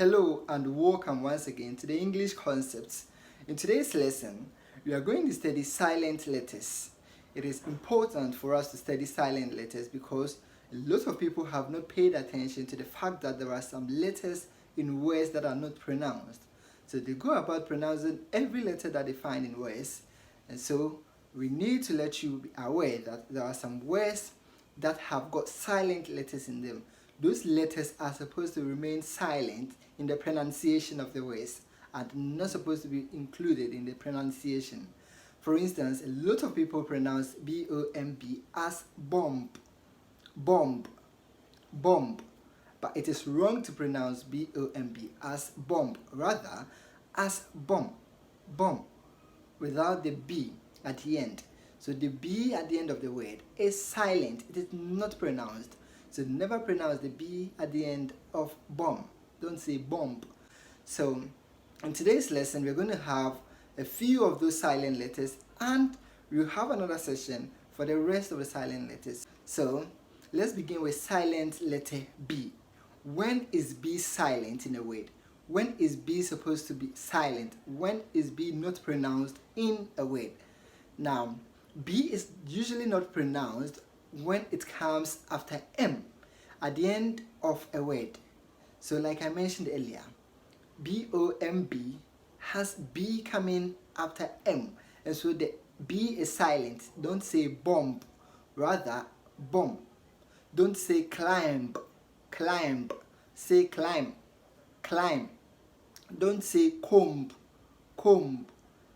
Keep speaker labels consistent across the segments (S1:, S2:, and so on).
S1: Hello and welcome once again to the English Concepts. In today's lesson, we are going to study silent letters. It is important for us to study silent letters because a lot of people have not paid attention to the fact that there are some letters in words that are not pronounced. So they go about pronouncing every letter that they find in words, and so we need to let you be aware that there are some words that have got silent letters in them. Those letters are supposed to remain silent in the pronunciation of the words and not supposed to be included in the pronunciation. For instance, a lot of people pronounce B-O-M-B as bomb, bomb, bomb, but it is wrong to pronounce B-O-M-B as bomb, rather as bomb, bomb, without the B at the end. So the B at the end of the word is silent, it is not pronounced. So never pronounce the B at the end of bomb. Don't say bomb. So in today's lesson, we're going to have a few of those silent letters and we'll have another session for the rest of the silent letters. So let's begin with silent letter B. When is B silent in a word? When is B supposed to be silent? When is B not pronounced in a word? Now, B is usually not pronounced when it comes after M at the end of a word. So like I mentioned earlier, B-O-M-B has B coming after M, and so the B is silent. Don't say bomb, rather bomb. Don't say climb, climb. Say climb, climb. Don't say comb, comb.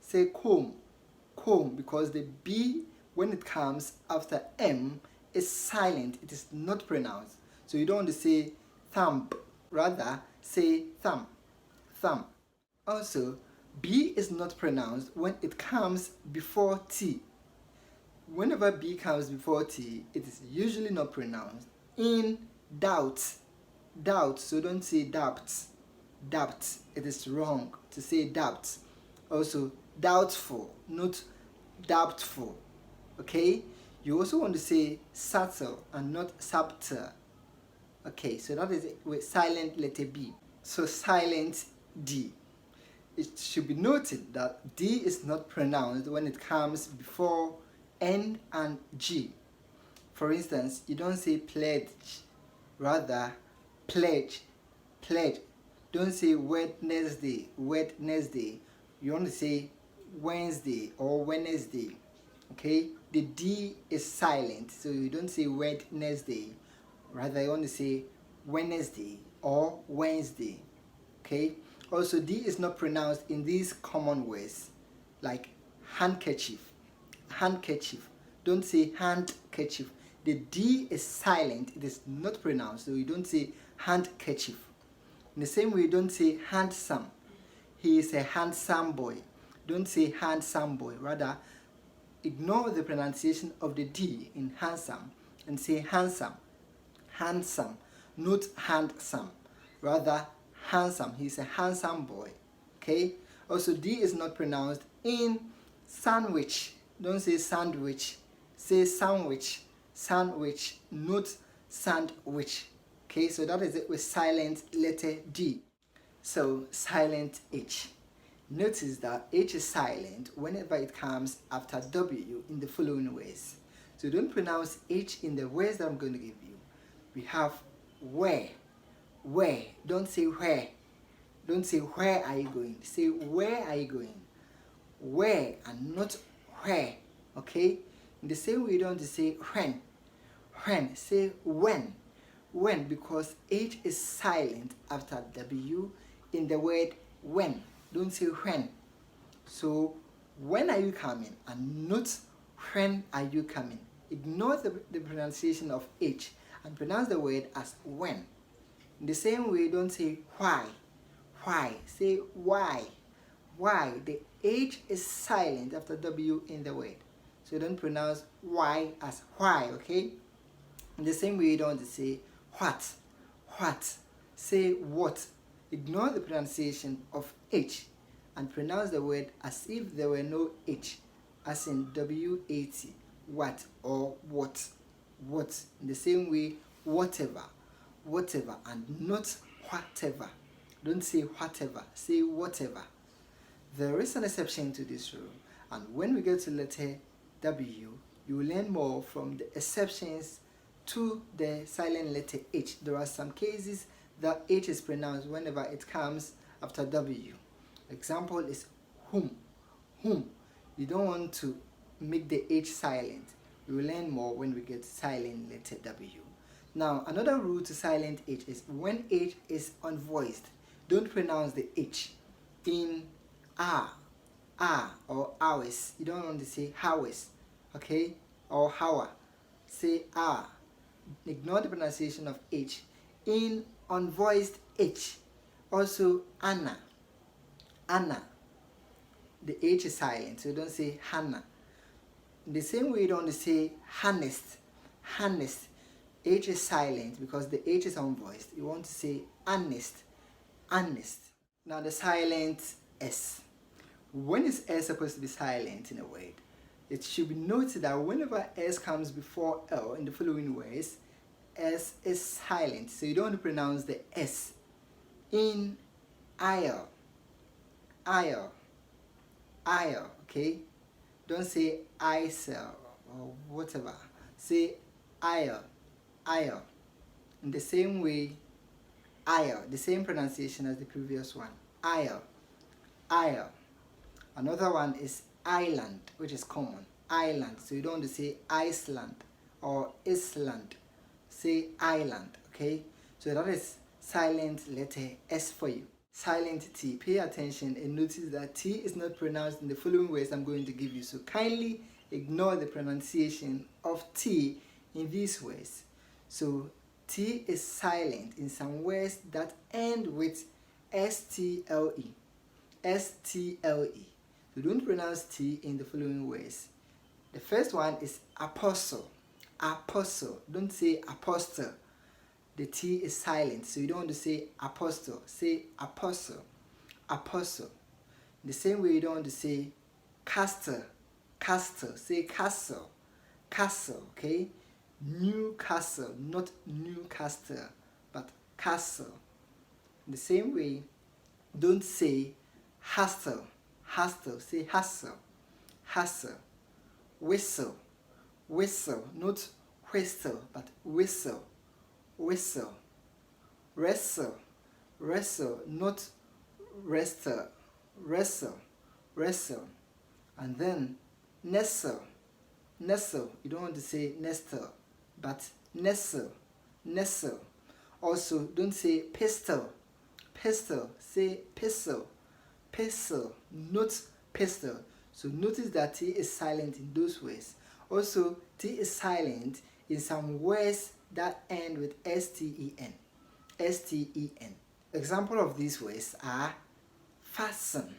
S1: Say comb, comb, because the B, when it comes after M, is silent. It is not pronounced. So you don't want to say thumb, rather say thumb, thumb. Also, B is not pronounced when it comes before T. Whenever B comes before T, it is usually not pronounced. In doubt, doubt. So don't say doubt, doubt. It is wrong to say doubt. Also, doubtful, not doubtful. Okay, you also want to say subtle and not subtle. Okay, so that is it with silent letter B. So silent D. It should be noted that D is not pronounced when it comes before N and G. For instance, you don't say pledge, rather pledge, pledge. Don't say Wednesday, Wednesday. You want to say Wednesday or Wednesday. Okay, the D is silent, so you don't say Wednesday, rather you want to say Wednesday or Wednesday. Okay, also D is not pronounced in these common words like handkerchief, handkerchief. Don't say handkerchief. The D is silent, it is not pronounced, so you don't say handkerchief. In the same way, you don't say handsome. He is a handsome boy. Don't say handsome boy, rather ignore the pronunciation of the D in handsome and say handsome, handsome, not handsome, rather handsome. He's a handsome boy. Okay, also D is not pronounced in sandwich. Don't say sandwich, say sandwich, sandwich, not sandwich. Okay, so that is it with silent letter D. So silent H. Notice that H is silent whenever it comes after W in the following ways. So don't pronounce H in the words that I'm going to give you. We have where, where. Don't say where. Don't say where are you going. Say where are you going. Where and not where. Okay? In the same way, you don't say when. When. Say when. When, because H is silent after W in the word when. Don't say when. So when are you coming and not when are you coming. Ignore the pronunciation of H and pronounce the word as when. In the same way, don't say why. Why. Say why. Why. The H is silent after W in the word. So don't pronounce why as why, okay? In the same way, you don't say what. What. Say what. Ignore the pronunciation of H and pronounce the word as if there were no H, as in W-A-T, what or what. What. In the same way, whatever, whatever, and not whatever. Don't say whatever, say whatever. There is an exception to this rule, and when we get to letter W, you will learn more from the exceptions to the silent letter H. There are some cases that H is pronounced whenever it comes after W. Example is whom. Whom. You don't want to make the H silent. We will learn more when we get to silent letter W. Now, another rule to silent H is when H is unvoiced, don't pronounce the H in or hours. You don't want to say hours, okay, or hour. Say Ignore the pronunciation of H in unvoiced H. Also Anna. The H is silent, so you don't say Hannah. In the same way, you don't say honest. H is silent because the H is unvoiced. You want to say honest. Now the silent S. When is S supposed to be silent in a word? It should be noted that whenever S comes before L in the following words, S is silent. So you don't want to pronounce the S in aisle, okay? Don't say isle or whatever. Say aisle. In the same way, aisle, the same pronunciation as the previous one. Aisle. Another one is island, which is common. Island. So you don't want to say Iceland or Island. Say island, okay? So that is silent letter S for you. Silent T. Pay attention and notice that T is not pronounced in the following ways I'm going to give you. So kindly ignore the pronunciation of T in these ways. So T is silent in some words that end with STLE. So don't pronounce T in the following ways. The first one is apostle. Don't say apostle. The T is silent, so you don't want to say apostle. Say apostle. The same way you don't want to say castle. Say castle. Okay? Newcastle, not Newcastle, but castle. The same way, don't say hustle. Say hustle. Whistle, not whistle, but whistle. Wrestle, not wrestle. And then nestle. You don't want to say nestle, but nestle. Also, don't say pistol. Say pistol, not pistol. So notice that T is silent in those ways. Also, T is silent in some words that end with STEN. Example of these words are fasten.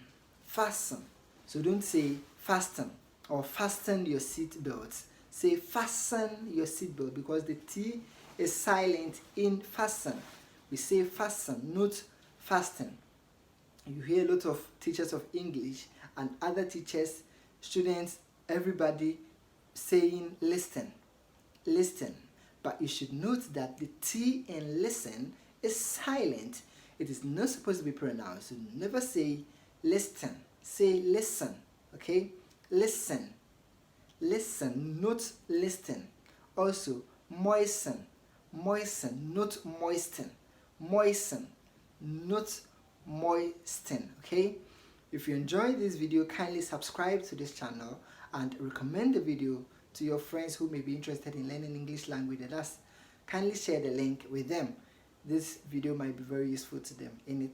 S1: So don't say fasten or fasten your seatbelt. Say fasten your seatbelt because the T is silent in fasten. We say fasten, not fasten. You hear a lot of teachers of English and other teachers, students, everybody saying listen. But you should note that the T in listen is silent. It is not supposed to be pronounced. So never say listen. Say listen. Okay? Listen, not listen. Also, moisten, not moisten. Moisten, not moisten. Okay? If you enjoyed this video, kindly subscribe to this channel and recommend the video to your friends who may be interested in learning English language. And thus, kindly share the link with them. This video might be very useful to them in it.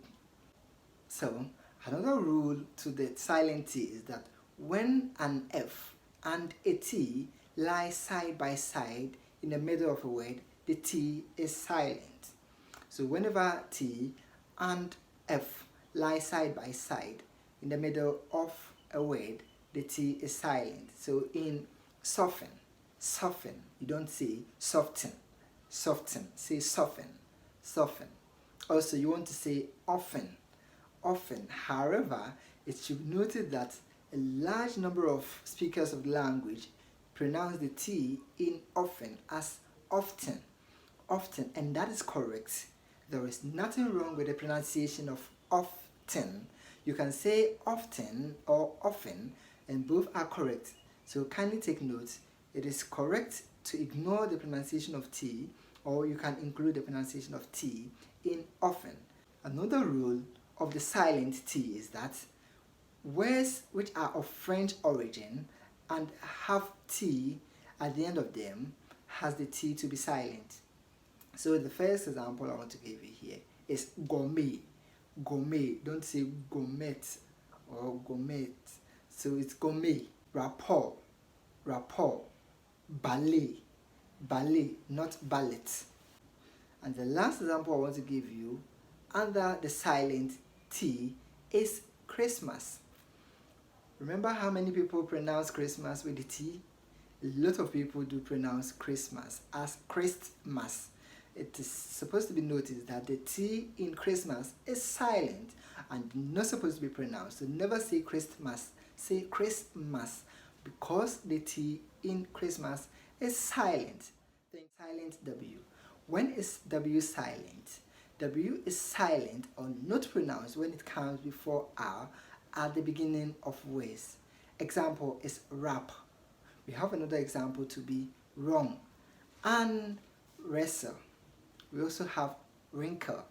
S1: So, another rule to the silent T is that when an F and a T lie side by side in the middle of a word, the T is silent. So whenever T and F lie side by side in the middle of a word, the T is silent. So in soften, you don't say soften. Say soften. Also, you want to say often. However, it should be noted that a large number of speakers of the language pronounce the T in often as often, and that is correct. There is nothing wrong with the pronunciation of often. You can say often or often, and both are correct. So kindly take note. It is correct to ignore the pronunciation of T, or you can include the pronunciation of T in often. Another rule of the silent T is that words which are of French origin and have T at the end of them has the T to be silent. So the first example I want to give you here is gourmet. Gourmet. Don't say gourmet or gourmet. So it's gourmet. Rapport. Rapport. Ballet. Ballet, not ballet. And the last example I want to give you under the silent T is Christmas. Remember how many people pronounce Christmas with the T? A lot of people do pronounce Christmas as Christmas. It is supposed to be noticed that the T in Christmas is silent and not supposed to be pronounced. So never say Christmas, say Christmas, because the T in Christmas is silent. Then silent W. When is W silent? W is silent or not pronounced when it comes before R at the beginning of words. Example is rap. We have another example to be wrong. And wrestle. We also have wrinkle.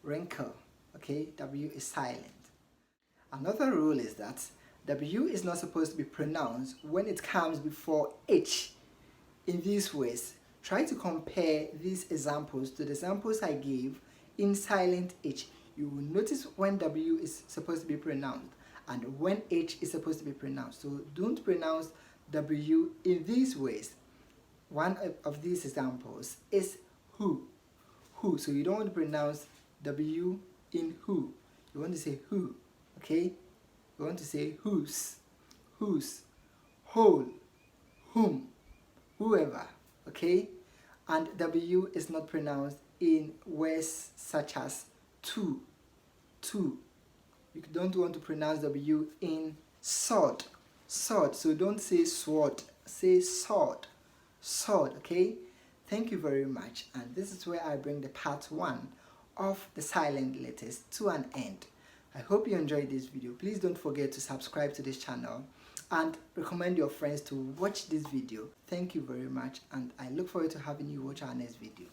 S1: Wrinkle. Okay, W is silent. Another rule is that W is not supposed to be pronounced when it comes before H. In these ways, try to compare these examples to the examples I gave in silent H. You will notice when W is supposed to be pronounced and when H is supposed to be pronounced. So don't pronounce W in these ways. One of these examples is who. Who. So you don't want to pronounce W in who. You want to say who. Okay? You want to say whose. Whose. Whole. Whom. Whoever. Okay? And W is not pronounced in words such as to. To. You don't want to pronounce W in sword. Sword. So don't say sword. Say sword. Sword. Okay? Thank you very much. And this is where I bring the part 1 of the silent letters to an end. I hope you enjoyed this video. Please don't forget to subscribe to this channel and recommend your friends to watch this video. Thank you very much, and I look forward to having you watch our next video.